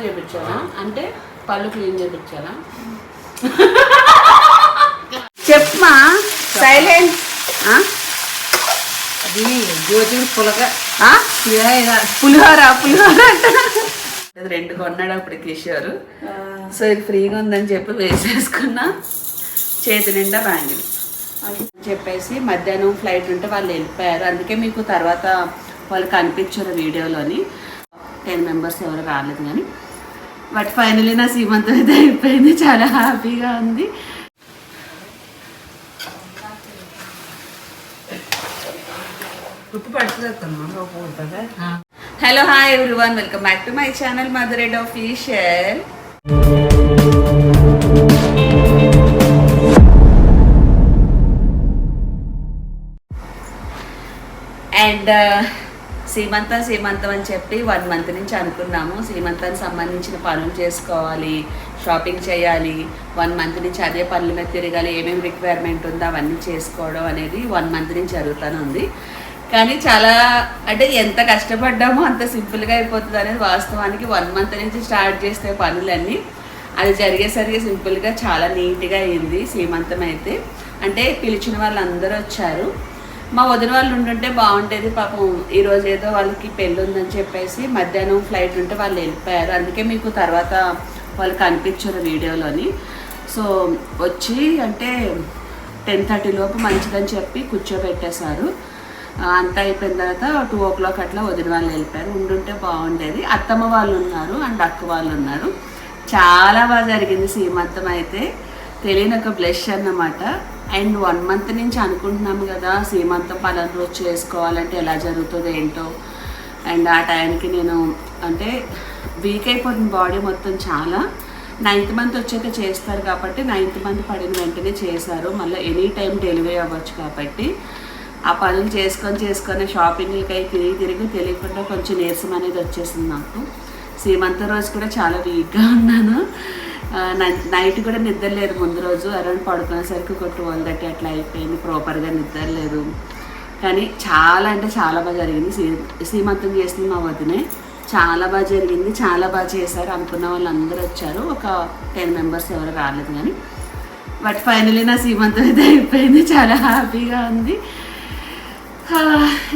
చేయించాలా అంటే పళ్ళు clean చేయించాలా చెప్పమా silent అది గోచుడు పులిహోర అంటే 2 కొన్నాడు అప్పుడు కిషోరు. సో ఇది ఫ్రీగా ఉందని చెప్పి వేసేసుకున్నా. చేతి నిండా బ్యాంగిల్ చెప్పేసి మధ్యాహ్నం ఫ్లైట్ ఉంటే వాళ్ళు వెళ్ళిపోయారు. అందుకే మీకు తర్వాత వాళ్ళు కనిపించారు వీడియోలోని. 10 మెంబర్స్ ఎవరు రాలేదు కానీ బట్ ఫైనలీ నా సీమంతం అయితే అయిపోయింది. చాలా హ్యాపీగా ఉంది. Hello hi everyone, welcome back to my channel mother red official. And సీమంతం అని చెప్పి 1 మంత్ నుంచి అనుకున్నాము. సీమంతానికి సంబంధించిన పనులు చేసుకోవాలి, షాపింగ్ చేయాలి. 1 మంత్ నుంచి అదే పనుల మీద తిరగాలి. ఏమేమి రిక్వైర్మెంట్ ఉందో అవన్నీ చేసుకోవడం అనేది 1 మంత్ నుంచి జరుగుతూనే ఉంది. కానీ చాలా అంటే ఎంత కష్టపడ్డామో అంత సింపుల్గా అయిపోతుంది అనేది వాస్తవానికి. 1 మంత్ నుంచి స్టార్ట్ చేస్తే పనులన్నీ అది జరిగేసరికి సింపుల్గా చాలా నీట్గా అయింది సీమంతం అయితే. అంటే పిలిచిన వాళ్ళు అందరూ వచ్చారు. మా వదిన వాళ్ళు ఉంటుంటే బాగుండేది. పాపం ఈరోజు ఏదో వాళ్ళకి పెళ్ళి ఉందని చెప్పేసి మధ్యాహ్నం ఫ్లైట్ ఉంటే వాళ్ళు వెళ్ళిపోయారు. అందుకే మీకు తర్వాత వాళ్ళు కనిపించారు వీడియోలోని. సో వచ్చి అంటే 10:30 లోపు మంచిదని చెప్పి కూర్చోబెట్టేశారు. అంతా అయిపోయిన తర్వాత 2 o'clock అట్లా వదిన వాళ్ళు వెళ్ళిపోయారు. ఉండుంటే బాగుండేది. అత్తమ్మ వాళ్ళు ఉన్నారు అండ్ అక్క వాళ్ళు ఉన్నారు. చాలా బాగా జరిగింది సీమంతం అయితే. తెలియని ఒక బ్లెస్ అన్నమాట. అండ్ 1 మంత్ నుంచి అనుకుంటున్నాము కదా సీమంతం పలానా రోజు చేసుకోవాలంటే ఎలా జరుగుతుందో ఏంటో. అండ్ ఆ టైంకి నేను అంటే వీక్ అయిపోతుంది బాడీ మొత్తం చాలా. 9th మంత్ వచ్చాక చేస్తారు కాబట్టి 9th మంత్ పడిన వెంటనే చేశారు. మళ్ళీ ఎనీ టైం డెలివరీ అవ్వచ్చు కాబట్టి ఆ పనులు చేసుకొని షాపింగ్లకి తిరిగి తెలియకుండా కొంచెం నీరసం అనేది వచ్చేసింది నాకు. సీమంతం రోజు కూడా చాలా వీక్గా ఉన్నాను. నైట్ కూడా నిద్ర లేదు. ముందు రోజు అరౌండ్ పడుకునేసరికి ఒక 12:30 అట్లా అయిపోయింది. ప్రాపర్గా నిద్ర లేదు. కానీ చాలా అంటే చాలా బాగా జరిగింది. సీమంతం చేసింది మా వదినే. చాలా బాగా జరిగింది, చాలా బాగా చేశారు. అనుకున్న వాళ్ళు అందరూ వచ్చారు. ఒక 10 మెంబర్స్ ఎవరు రాలేదు కానీ బట్ ఫైనలీ నా సీమంతం అయితే అయిపోయింది. చాలా హ్యాపీగా ఉంది.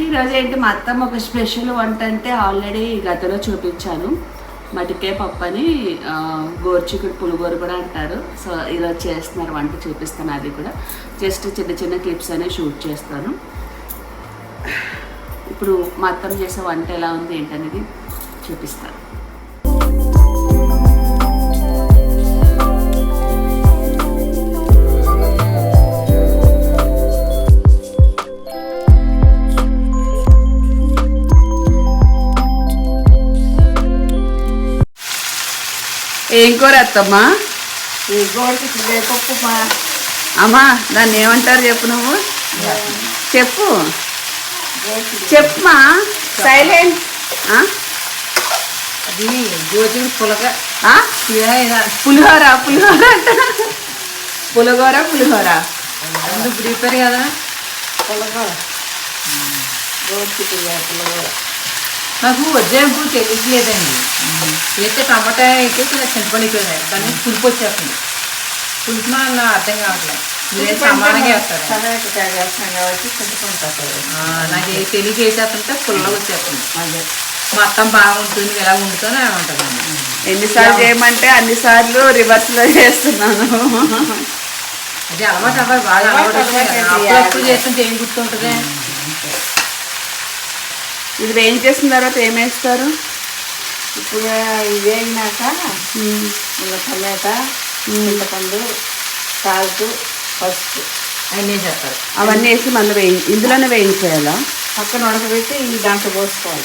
ఈరోజు ఏంటి మా అత్తమ్మ ఒక స్పెషల్ వంట అంటే ఆల్రెడీ గతంలో చూపించాను. మటికే పప్పు అని గోరుచిక్కుడు పులిగోరు కూడా అంటారు. సో ఈరోజు చేస్తున్నారు వంట, చూపిస్తాను. అది కూడా జస్ట్ చిన్న క్లిప్స్ అనేవి షూట్ చేస్తాను. ఇప్పుడు మా అత్తమ్మ చేసే వంట ఎలా ఉంది ఏంటనేది చూపిస్తాను. ఏం కూర అత్తమ్మా? పప్పు అమ్మా దాన్ని ఏమంటారు చెప్పు, నువ్వు చెప్పమా సైలెంట్. అది గోచుడు పులిహోర పులిహోర అందుకు ప్రిపేర్ కదా. పులిహోర నాకు వజ్జాయింపు తెలియట్లేదండి. వేస్తే టమాటా అయితే చింతపండు అయిపోయింది కానీ పులుపు వచ్చేస్తుంది. పులుపు నా అర్థం కావట్లేదు. మీరే సమానంగా వేస్తారు కాబట్టి చింతపండు నాకు తెలియక వేసేస్తుంటే పుల్లగా వచ్చేస్తుంది. మొత్తం బాగుంటుంది, ఎలా ఉంటుంది అని ఉంటుంది. ఎన్నిసార్లు చేయమంటే అన్నిసార్లు రివర్స్లో చేస్తున్నాను. అది అలవాటు అవ్వాలి, బాగా అలవాటు. అప్పుడు చేస్తుంటే ఏం గుర్తుంటుంది. ఇది వేయించేసిన తర్వాత ఏమేస్తారు? ఇప్పుడు ఇది వేగినాక టమాటా, చింతపండు, సాల్ట్, పసుపు అన్నీ చేస్తారు. అవన్నీ వేసి మళ్ళీ ఇందులోనే వేయించేయాలా? పక్కన ఉడకబెట్టి ఈ దాంట్లో పోసుకోవాలి.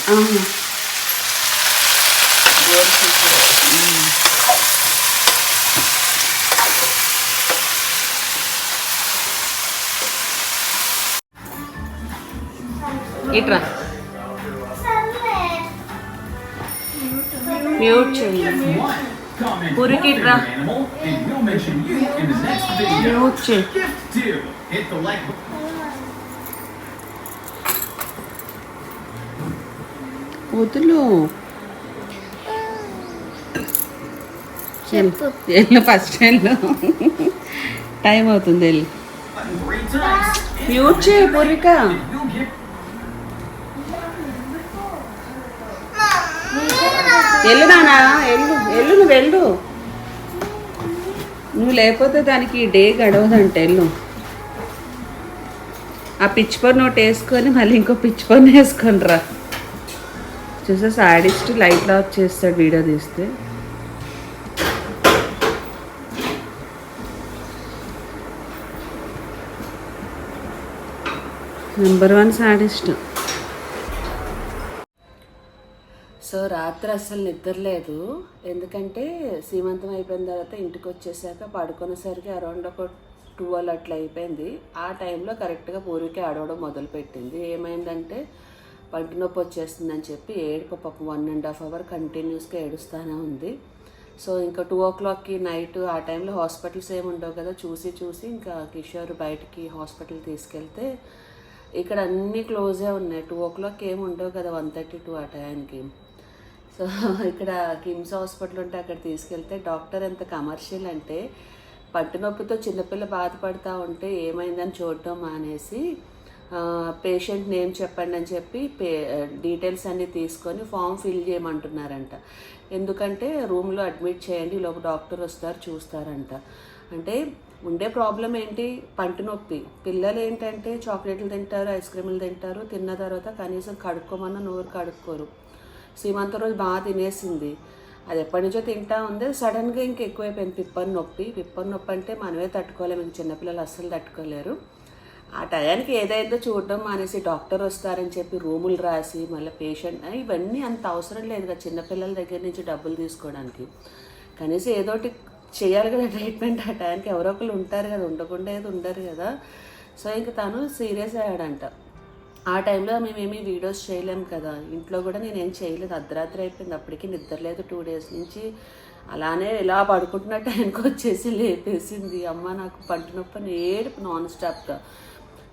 ఇట్రా మ్యూట్ చేయండి. పూరికి ఇట్రా మ్యూట్ చేయి. వదులు వెళ్ళు ఫస్ట్ వెళ్ళు, టైం అవుతుంది వెళ్ళు. మ్యూట్ చేయ పూర్విక. వెళ్ళు నానా, వెళ్ళు వెళ్ళు, నువ్వు వెళ్ళు. నువ్వు లేకపోతే దానికి డే గడవదంటే వెళ్ళు. ఆ పిచ్చి పన్ను ఒకటి వేసుకొని మళ్ళీ ఇంకో పిచ్చి పన్ను వేసుకొని రా. చూసా సాడిస్ట్ లైట్ ఆఫ్ చేస్తాడు వీడియో తీస్తే. Number 1 sadist. సో రాత్రి అసలు నిద్రలేదు, ఎందుకంటే సీమంతం అయిపోయిన తర్వాత ఇంటికి వచ్చేసాక పడుకునేసరికి అరౌండ్ ఒక 12 అట్లా అయిపోయింది. ఆ టైంలో కరెక్ట్గా పూర్వికి ఆడవడం మొదలుపెట్టింది. ఏమైందంటే పంటి నొప్పి వచ్చేస్తుందని చెప్పి ఏడుపు, పాపం 1.5 hour కంటిన్యూస్గా ఏడుస్తూనే ఉంది. సో ఇంకా 2 o'clockకి నైట్, ఆ టైంలో హాస్పిటల్స్ ఏమి ఉండవు కదా, చూసి ఇంకా కిషోర్ బయటికి హాస్పిటల్ తీసుకెళ్తే ఇక్కడ అన్నీ క్లోజే ఉన్నాయి. 2 o'clock ఏమి ఉండవు కదా, 1:32 ఆ టైంకి. సో ఇక్కడ కిమ్స్ హాస్పిటల్ ఉంటే అక్కడ తీసుకెళ్తే డాక్టర్ ఎంత కమర్షియల్ అంటే, పట్టు నొప్పితో చిన్నపిల్ల బాధపడుతూ ఉంటే ఏమైందని చూడటం మానేసి పేషెంట్ నేమ్ చెప్పండి అని చెప్పి డీటెయిల్స్ అన్నీ తీసుకొని ఫామ్ ఫిల్ చేయమంటున్నారంట. ఎందుకంటే రూమ్లో అడ్మిట్ చేయండి, లోపు డాక్టర్ వస్తారు చూస్తారంట. అంటే ఉండే ప్రాబ్లం ఏంటి, పంటి నొప్పి. పిల్లలు ఏంటంటే చాక్లెట్లు తింటారు, ఐస్ క్రీములు తింటారు, తిన్న తర్వాత కనీసం కడుక్కోమన్నా నోరు కడుక్కోరు. సీమంత రోజు బాగా తినేసింది, అది ఎప్పటి నుంచో తింటా ఉంది. సడన్గా ఇంక ఎక్కువైపోయింది పిప్పని నొప్పి అంటే మనమే తట్టుకోలేము, ఇంక చిన్నపిల్లలు అస్సలు తట్టుకోలేరు. ఆ టయానికి ఏదైతే చూడడం మానేసి డాక్టర్ వస్తారని చెప్పి రూములు రాసి మళ్ళీ పేషెంట్, ఇవన్నీ అంత అవసరం లేదు కదా చిన్నపిల్లల దగ్గర నుంచి డబ్బులు తీసుకోవడానికి. కనీసం ఏదోటి చేయాలి కదా ట్రీట్మెంట్. ఆ టయానికి ఎవరో ఒకరు ఉంటారు కదా, ఉండకుండా ఏది ఉండరు కదా. సో ఇంక తను సీరియస్ అయ్యాడంట. ఆ టైంలో మేమేమీ వీడియోస్ చేయలేము కదా, ఇంట్లో కూడా నేనేం చేయలేదు. అర్ధరాత్రి అయిపోయింది, అప్పటికి నిద్రలేదు 2 days నుంచి. అలానే ఇలా పడుకుంటున్న టైంకి వచ్చేసి లేపేసింది. అమ్మ నాకు పంటి నొప్పి ఏడుపు నాన్ స్టాప్గా.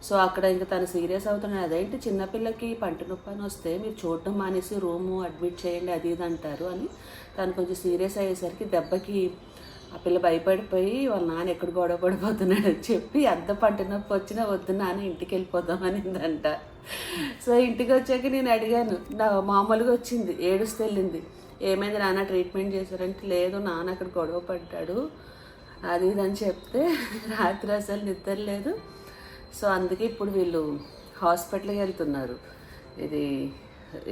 సో అక్కడ ఇంకా తను సీరియస్ అవుతున్నాడు. అదేంటి చిన్నపిల్లకి పంటి నొప్పి అని వస్తే మీరు చూడటం మానేసి రూము అడ్మిట్ చేయండి అది ఇది అంటారు అని. తను కొంచెం సీరియస్ అయ్యేసరికి దెబ్బకి ఆ పిల్ల భయపడిపోయి వాళ్ళ నాన్న ఎక్కడ గొడవ పడిపోతున్నాడు అని చెప్పి అంత పంటి నొప్పి వచ్చినా వద్దు నాన్న ఇంటికి వెళ్ళిపోదామనిందంట. సో ఇంటికి వచ్చాక నేను అడిగాను, నా మామూలుగా వచ్చింది, ఏడుస్తూ వెళ్ళింది. ఏమైంది నాన్న ట్రీట్మెంట్ చేశారంటే, లేదు నాన్న అక్కడ గొడవ పడ్డాడు అది ఇది అని చెప్తే రాత్రి అసలు నిద్ర లేదు. సో అందుకే ఇప్పుడు వీళ్ళు హాస్పిటల్కి వెళ్తున్నారు. ఇది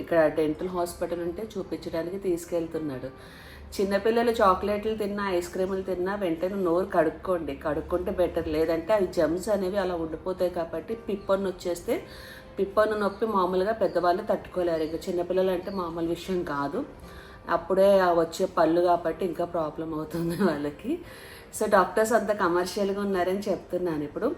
ఇక్కడ డెంటల్ హాస్పిటల్ ఉంటే చూపించడానికి తీసుకెళ్తున్నాడు. చిన్నపిల్లలు చాక్లెట్లు తిన్నా, ఐస్ క్రీములు తిన్నా వెంటనే నోరు కడుక్కుంటే బెటర్. లేదంటే అవి జమ్స్ అనేవి అలా ఉండిపోతాయి. కాబట్టి పిప్పన్ను వచ్చేస్తే, పిప్పన్ను నొప్పి మామూలుగా పెద్దవాళ్ళు తట్టుకోలేరు, ఇంకా చిన్నపిల్లలు అంటే మామూలు విషయం కాదు. అప్పుడే వచ్చే పళ్ళు కాబట్టి ఇంకా ప్రాబ్లం అవుతుంది వాళ్ళకి. సో డాక్టర్స్ అంత కమర్షియల్గా ఉన్నారని చెప్తున్నాను. ఇప్పుడు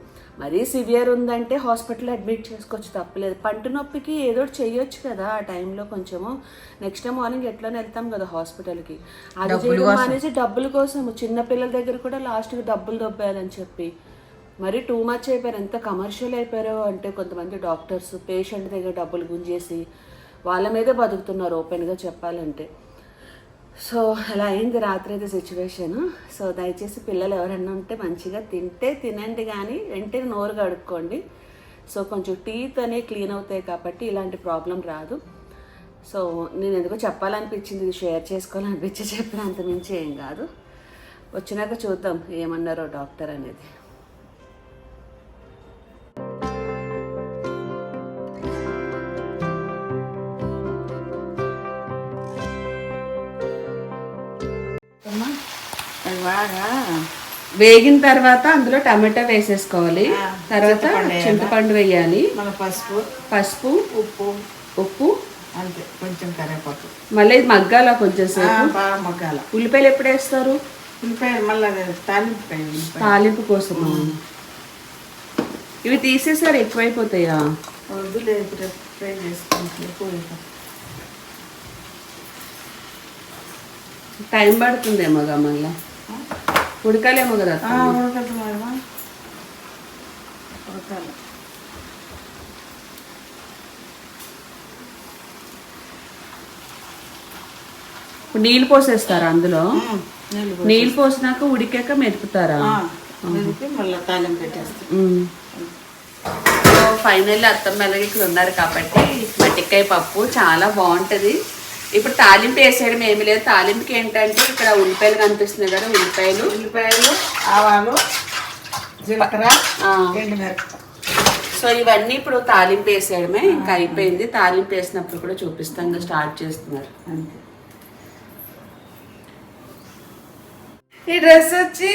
మరీ సివియర్ ఉందంటే హాస్పిటల్లో అడ్మిట్ చేసుకోవచ్చు, తప్పలేదు. పంటి నొప్పికి ఏదో చేయొచ్చు కదా ఆ టైంలో కొంచెము. నెక్స్ట్ డే మార్నింగ్ ఎట్లనే వెళ్తాం కదా హాస్పిటల్కి, అది చేయడం అనేసి డబ్బుల కోసం చిన్నపిల్లల దగ్గర కూడా లాస్ట్కి డబ్బులు దొబ్బేయాలని చెప్పి మరి టూ మచ్ అయిపోయారు. ఎంత కమర్షియల్ అయిపోయారో అంటే కొంతమంది డాక్టర్స్ పేషెంట్ దగ్గర డబ్బులు గుంజేసి వాళ్ళ మీదే బతుకుతున్నారు ఓపెన్గా చెప్పాలంటే. సో అలా అయింది రాత్రి అయితే సిచ్యువేషన్. సో దయచేసి పిల్లలు ఎవరన్నా ఉంటే మంచిగా తినండి, కానీ వెంటనే నోరు కడుక్కోండి. సో కొంచెం టీత్ అనేవి క్లీన్ అవుతాయి కాబట్టి ఇలాంటి ప్రాబ్లం రాదు. సో నేను ఎందుకో చెప్పాలనిపించింది, ఇది షేర్ చేసుకోవాలనిపించి చెప్పిన, అంతమించి ఏం కాదు. వచ్చినాక చూద్దాం ఏమన్నారో డాక్టర్ అనేది. బాగా వేగిన తర్వాత అందులో టమాటా వేసేసుకోవాలి. తర్వాత చింతపండు వేయాలి, పసుపు, ఉప్పు అంతే, కొంచెం కరివేపాకు. మళ్ళీ ఇది మగ్గాల కొంచెం సేపు. బాగా మగ్గాల. ఉల్లిపాయలు ఎప్పుడు వేస్తారు? ఉల్లిపాయలు మళ్ళీ తాలింపు కోసం. ఇవి తీసేసారు ఎక్కువైపోతాయా? వద్దు లేదు, ఫ్రై చేసుకుంటే టైం పడుతుందేమోగా, మళ్ళీ ఉడకాలేమో కదా. ఉడకదు మేడమా, ఉడకాలి. ఇప్పుడు నీళ్ళు పోసేస్తారా అందులో? నీళ్ళు నీళ్ళు పోసినాక ఉడికాక మెదుపుతారా? మెదిపి మళ్ళీ తాలింపు పెట్టేస్తాం. సో ఫైనల్లీ అత్తమ్మ ఎలాగ ఇక్కడ ఉన్నారు కాబట్టి మట్టికాయ పప్పు చాలా బాగుంటుంది. ఇప్పుడు తాలింపు వేసేయడం ఏమీ లేదు. తాలింపుకి ఏంటంటే ఇక్కడ ఉల్లిపాయలు కనిపిస్తున్నాయి కదా, ఉల్లిపాయలు, ఆవాలు, జీలకర్ర, ఎండుమిరపకాయ. సో ఇవన్నీ ఇప్పుడు తాలింపు వేసేయడమే, ఇంకా అయిపోయింది. తాలింపు వేసినప్పుడు కూడా చూపిస్తాను. స్టార్ట్ చేస్తున్నారు అంతే. ఈ డ్రెస్ వచ్చి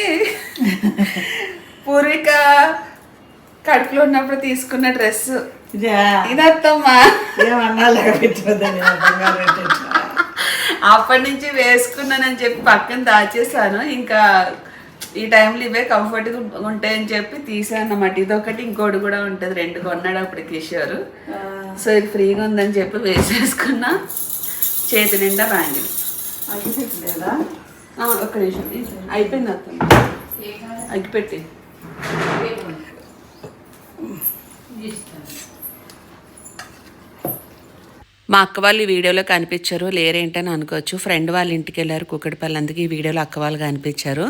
పూర్విక కడుపులో ఉన్నప్పుడు తీసుకున్న డ్రెస్ ఇది అత్తమ్మా. ఏమన్నా పెట్టిందని అప్పటి నుంచి వేసుకున్నానని చెప్పి పక్కన దాచేసాను. ఇంకా ఈ టైంలో ఇవే కంఫర్ట్గా ఉంటాయని చెప్పి తీసాను అన్నమాట. ఇదొకటి ఇంకోటి కూడా ఉంటుంది, 2 కొన్నాడు అప్పుడు కిషోర్. సో ఇది ఫ్రీగా ఉందని చెప్పి వేసేసుకున్నా. చేతి నిండా బ్యాంగిల్. అగ్గిపెట్టలేదా? ఒక్క నిమిషం అయిపోయింది అత్తమ్మ, అగ్గిపెట్టి. మా అక్క వాళ్ళు ఈ వీడియోలో కనిపించారు, లేరేంటని అనుకోవచ్చు. ఫ్రెండ్ వాళ్ళ ఇంటికి వెళ్ళారు కుక్కడిపల్లి, అందుకే ఈ వీడియోలో అక్క వాళ్ళు కనిపించారు.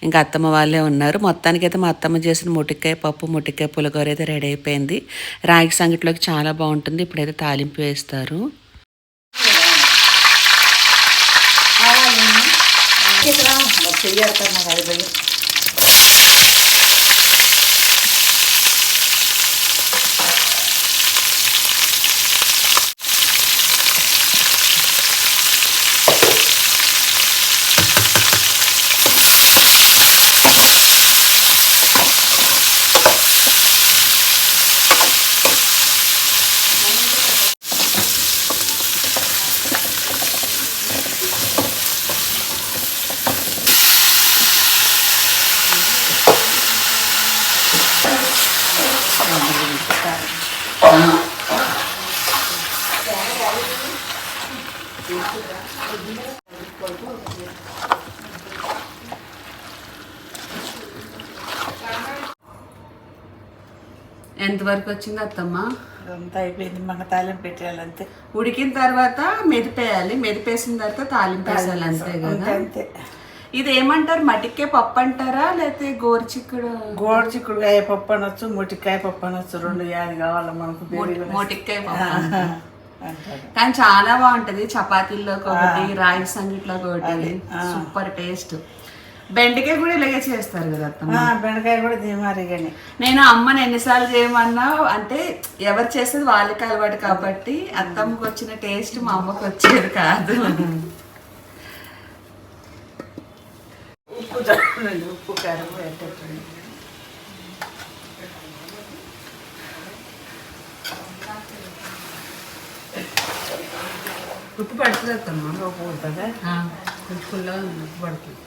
ఇంకా అత్తమ్మ వాళ్ళే ఉన్నారు. మొత్తానికైతే మా అత్తమ్మ చేసిన ముటిక్కాయ పప్పు, ముటిక్కాయ పులిహోర అయితే రెడీ అయిపోయింది. రాగి సంగటిలోకి చాలా బాగుంటుంది. ఇప్పుడైతే తాలింపు వేస్తారు. ఎంతవరకు వచ్చింది అత్తమ్మ? అంతా అయిపోయింది. మన తాలింపు పెట్టాలి అంతే. ఉడికిన తర్వాత మెదిపేయాలి, మెదిపేసిన తర్వాత తాలింపు వేసాలి అంతే కదా. అంతే. ఇది ఏమంటారు, మటిక్కే పప్పు అంటారా లేకపోతే గోరుచిక్కుడు? గోరుచిక్కుడుకాయ పప్పు అనొచ్చు, మొటికాయ పప్పు అనొచ్చు, 2 యాది కావాలి మనకు. మొటిక్కాయ పప్పు కానీ చాలా బాగుంటది. చపాతీల్లోకి ఒకటి, రాగి సంగట్లోకి ఒకటి, సూపర్ టేస్ట్. బెండకాయ కూడా ఇలాగే చేస్తారు కదా అత్తమ్మ? బెండకాయ కూడా దీమారిగానే. నేను అమ్మని ఎన్నిసార్లు చేయమన్నా, అంటే ఎవరు చేసేది వాళ్ళకి అలవాటు కాబట్టి అత్తమ్మకి వచ్చిన టేస్ట్ మా అమ్మకి వచ్చేది కాదు. ఉప్పు కారం పెట్టండి. ఉప్పు పడుతుంది అత్తమ్మ? ఉప్పు ఉంటుందా? కొంచెం ఫుల్గా ఉప్పు పడుతుంది.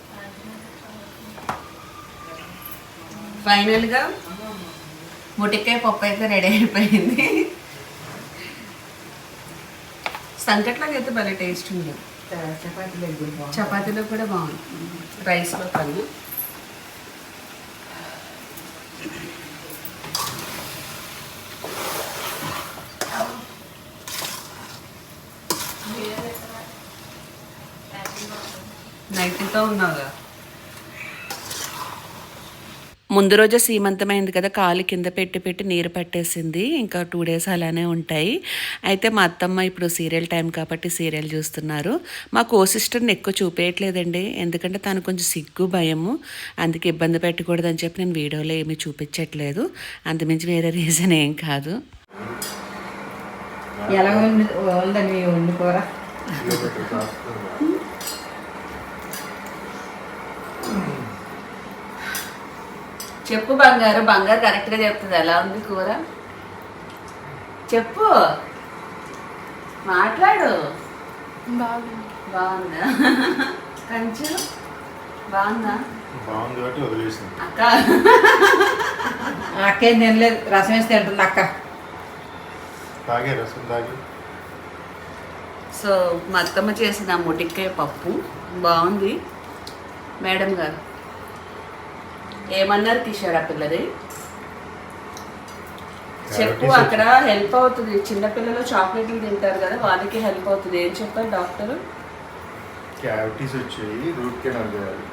ఫైనల్గా ముటికాయ పప్పు అయితే రెడీ అయిపోయింది. సంకట్లాగా అయితే భలే టేస్ట్ ఉంది. చపాతీలో కూడా బాగుంది, రైస్లో కన్నా. నైట్తో ఉన్నావుగా. ముందు రోజు సీమంతమైంది కదా, కాలు కింద పెట్టి నీరు పట్టేసింది. ఇంకా 2 days అలానే ఉంటాయి. అయితే మా అత్తమ్మ ఇప్పుడు సీరియల్ టైం కాబట్టి సీరియల్ చూస్తున్నారు. మా కో-సిస్టర్ని ఎక్కువ చూపేయట్లేదండి, ఎందుకంటే తను కొంచెం సిగ్గు భయము, అందుకే ఇబ్బంది పెట్టకూడదని చెప్పి నేను వీడియోలో ఏమీ చూపించట్లేదు. అంతమించి వేరే రీజన్ ఏం కాదు. ఎలా ఉందని వండుకోర చెప్పు బంగారు. బంగారు కరెక్ట్గా చెప్తుంది. ఎలా ఉంది కూర చెప్పు, మాట్లాడు. బాగుందా? కంచు బాగుందా? అక్క అక్కేం తినలేదు, రసం వేసి తింటుంది అక్క. సో మా అత్తమ్మ చేసిన ముటిక్కాయ పప్పు బాగుంది. మేడం గారు ఏమన్నారు కిషోర్ ఆ పిల్లది? చెప్పు, అక్కడ హెల్ప్ అవుతుంది. చిన్నపిల్లలు చాక్లెట్లు తింటారు కదా, వాళ్ళకి హెల్ప్ అవుతుంది. ఏం చెప్పారు డాక్టర్? క్యావిటీస్ వచ్చాయి, రూట్ కెనాల్ చేయాలి.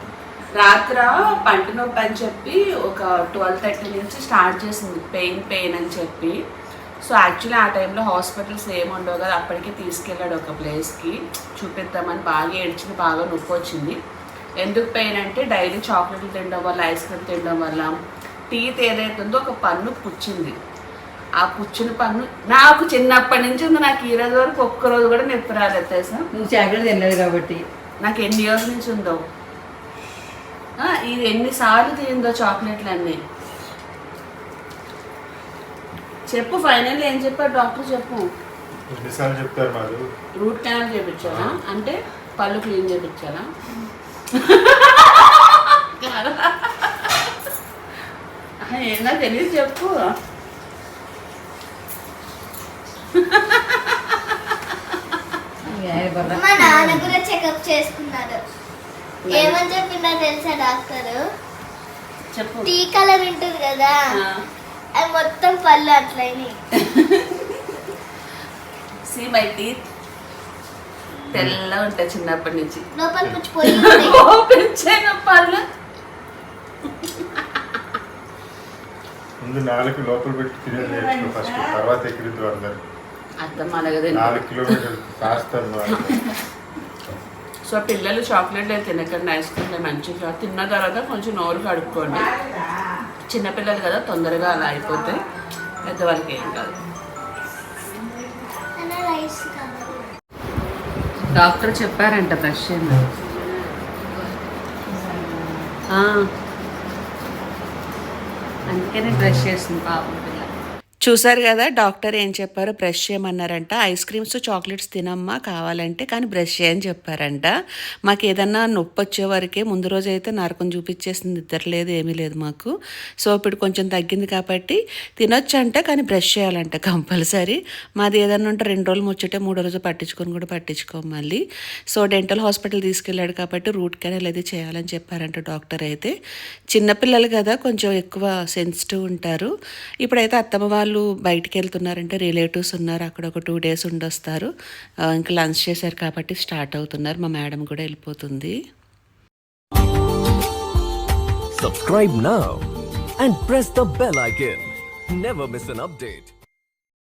రాత్ర పంట నొప్పి అని చెప్పి ఒక 12:30 నుంచి స్టార్ట్ చేసింది పెయిన్ అని చెప్పి. సో యాక్చువల్లీ ఆ టైంలో హాస్పిటల్స్ ఏమి ఉండవు కదా, అప్పటికే తీసుకెళ్ళాడు ఒక ప్లేస్కి చూపిద్దామని. బాగా ఏడ్చింది, బాగా నొప్పి వచ్చింది. ఎందుకు పెయిన్ అంటే డైలీ చాక్లెట్లు తినడం వల్ల, ఐస్ క్రీమ్ తినడం వల్ల టీత్ ఏదైతే ఉందో ఒక పన్ను పుచ్చింది. ఆ పుచ్చిన పన్ను నాకు చిన్నప్పటి నుంచి ఉంది. నాకు ఈ రోజు వరకు ఒక్కరోజు కూడా నొప్పి రాలేదు తెలుసా. నువ్వు చాక్లెట్ తినలేదు కాబట్టి. నాకు ఎన్ని ఇయర్స్ నుంచి ఉందో, ఇది ఎన్నిసార్లు తిందో చాక్లెట్లు అన్నీ. చెప్పు ఫైనల్ ఏం చెప్పారు డాక్టర్, చెప్పు. ఎన్నిసార్లు చెప్తారు మాకు? రూట్ కెనాల్ చేయించాలా అంటే పళ్ళు క్లీన్ చేయించాలా? ఏందో తెలియదు, చెప్పు. మా నాన్న కూడా చెకప్ చేసుకున్నారు. ఏమని చెప్పిందో తెలుసా డాక్టర్? చెప్పు. టీ కలర్ ఉంటుంది కదా, అది మొత్తం పళ్ళు అట్లయినాయి. సీ మై టీత్ తెల్లగా ఉంటాయి చిన్నప్పటి నుంచి. లోపల పుచ్చిపోయి పెంచాను పళ్ళు. ముందు 4 లోపల పెట్టి తినేది నేర్చుకో ఫస్ట్, తర్వాత ఎక్కడిద్దు అందరు. అర్థం అనగదండి. 4 కిలోమీటర్లు కాస్తాను. సో పిల్లలు చాక్లెట్లు తినకండి, ఐస్ క్రీమ్లు మంచిగా తిన్న తర్వాత కొంచెం నోరు కడుక్కోండి. చిన్నపిల్లలు కదా తొందరగా అలా అయిపోతే, పెద్దవాళ్ళకి ఏం కాదు. రైస్ డాక్టర్ చెప్పారంట బ్రష్ చేయమని. అందుకనే బ్రష్ చేస్తుంది పాపం పిల్ల. చూసారు కదా డాక్టర్ ఏం చెప్పారో, బ్రష్ చేయమన్నారంట. ఐస్ క్రీమ్స్ చాక్లెట్స్ తినమ్మా కావాలంటే, కానీ బ్రష్ చేయని చెప్పారంట. మాకు ఏదన్నా నొప్పి వచ్చే వరకే, ముందు రోజు అయితే నరకం చూపించేసింది, నిద్ర లేదు ఏమీ లేదు మాకు. సో ఇప్పుడు కొంచెం తగ్గింది కాబట్టి తినొచ్చంట, కానీ బ్రష్ చేయాలంట కంపల్సరీ. మాది ఏదన్నా ఉంటే 2 రోజులు ముచ్చటే, 3వ రోజు పట్టించుకోం మళ్ళీ. సో డెంటల్ హాస్పిటల్ తీసుకెళ్ళాడు కాబట్టి రూట్ కెనాల్ అది చేయాలని చెప్పారంట డాక్టర్ అయితే. చిన్నపిల్లలు కదా కొంచెం ఎక్కువ సెన్సిటివ్ ఉంటారు. ఇప్పుడైతే అత్తమ్మ వాళ్ళు బయటికి వెళ్తున్నారంటే, రిలేటివ్స్ ఉన్నారు అక్కడ, ఒక 2 days ఉండొస్తారు. ఇంకా లంచ్ చేశారు కాబట్టి స్టార్ట్ అవుతున్నారు. మా మేడం కూడా వెళ్ళిపోతుంది. Subscribe now and press the bell icon. Never miss an update.